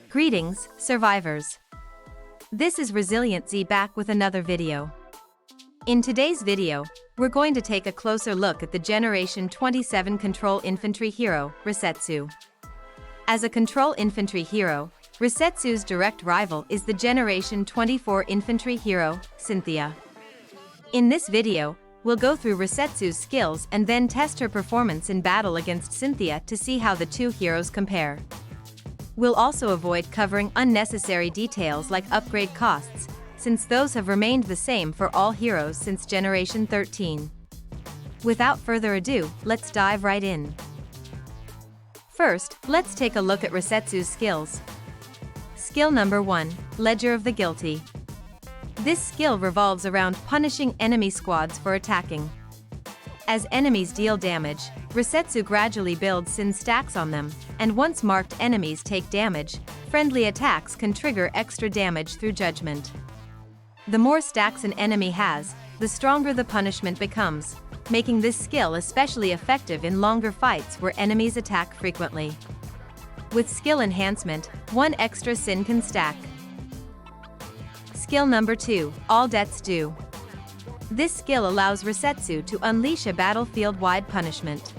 Greetings, survivors. This is ResilientZ back with another video. In today's video, we're going to take a closer look at the Generation 27 Control Infantry hero, Rasetsu. As a Control Infantry hero, Rasetsu's direct rival is the Generation 24 Infantry hero, Cynthia. In this video, we'll go through Rasetsu's skills and then test her performance in battle against Cynthia to see how the two heroes compare. We'll also avoid covering unnecessary details like upgrade costs, since those have remained the same for all heroes since Generation 13. Without further ado, let's dive right in. First, let's take a look at Rasetsu's skills. Skill number 1, Ledger of the Guilty. This skill revolves around punishing enemy squads for attacking. As enemies deal damage, Rasetsu gradually builds sin stacks on them, and once marked enemies take damage, friendly attacks can trigger extra damage through judgment. The more stacks an enemy has, the stronger the punishment becomes, making this skill especially effective in longer fights where enemies attack frequently. With skill enhancement, 1 extra sin can stack. Skill number 2, All Debts Due. This skill allows Rasetsu to unleash a battlefield-wide punishment.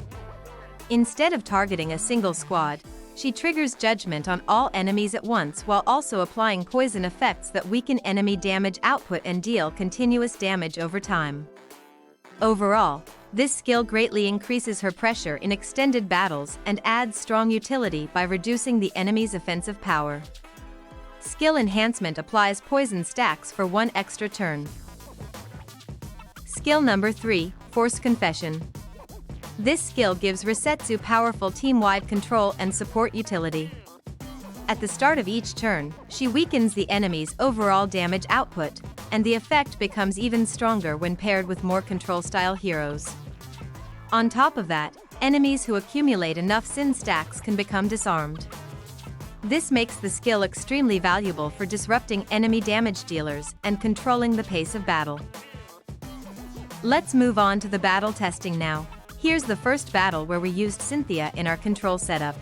Instead of targeting a single squad, she triggers judgment on all enemies at once while also applying poison effects that weaken enemy damage output and deal continuous damage over time. Overall, this skill greatly increases her pressure in extended battles and adds strong utility by reducing the enemy's offensive power. Skill enhancement applies poison stacks for 1 extra turn. Skill number 3, Forced Confession. This skill gives Rasetsu powerful team-wide control and support utility. At the start of each turn, she weakens the enemy's overall damage output, and the effect becomes even stronger when paired with more control-style heroes. On top of that, enemies who accumulate enough sin stacks can become disarmed. This makes the skill extremely valuable for disrupting enemy damage dealers and controlling the pace of battle. Let's move on to the battle testing now. Here's the first battle where we used Cynthia in our control setup.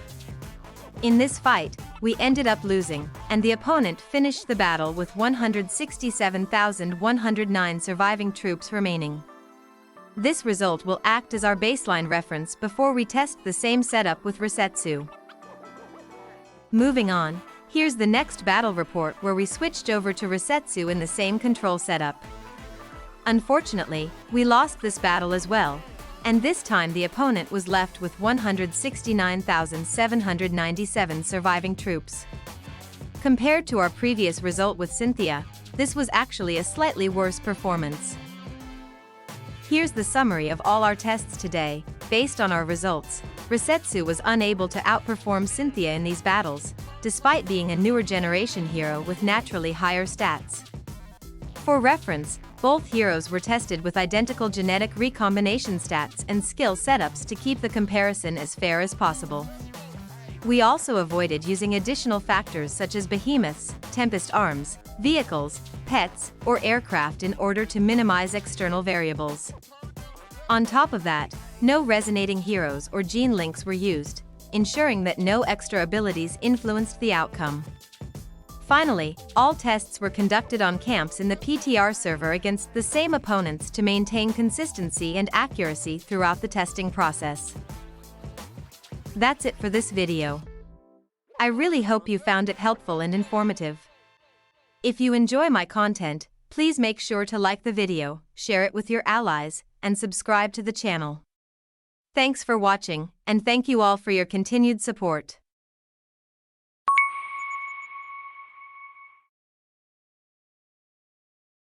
In this fight, we ended up losing, and the opponent finished the battle with 167,109 surviving troops remaining. This result will act as our baseline reference before we test the same setup with Rasetsu. Moving on, here's the next battle report where we switched over to Rasetsu in the same control setup. Unfortunately, we lost this battle as well, and this time the opponent was left with 169,797 surviving troops. Compared to our previous result with Cynthia, this was actually a slightly worse performance. Here's the summary of all our tests today. Based on our results, Rasetsu was unable to outperform Cynthia in these battles, despite being a newer generation hero with naturally higher stats. For reference, both heroes were tested with identical genetic recombination stats and skill setups to keep the comparison as fair as possible. We also avoided using additional factors such as Behemoths, Tempest Arms, vehicles, pets, or aircraft in order to minimize external variables. On top of that, no resonating heroes or gene links were used, ensuring that no extra abilities influenced the outcome. Finally, all tests were conducted on camps in the PTR server against the same opponents to maintain consistency and accuracy throughout the testing process. That's it for this video. I really hope you found it helpful and informative. If you enjoy my content, please make sure to like the video, share it with your allies, and subscribe to the channel. Thanks for watching, and thank you all for your continued support.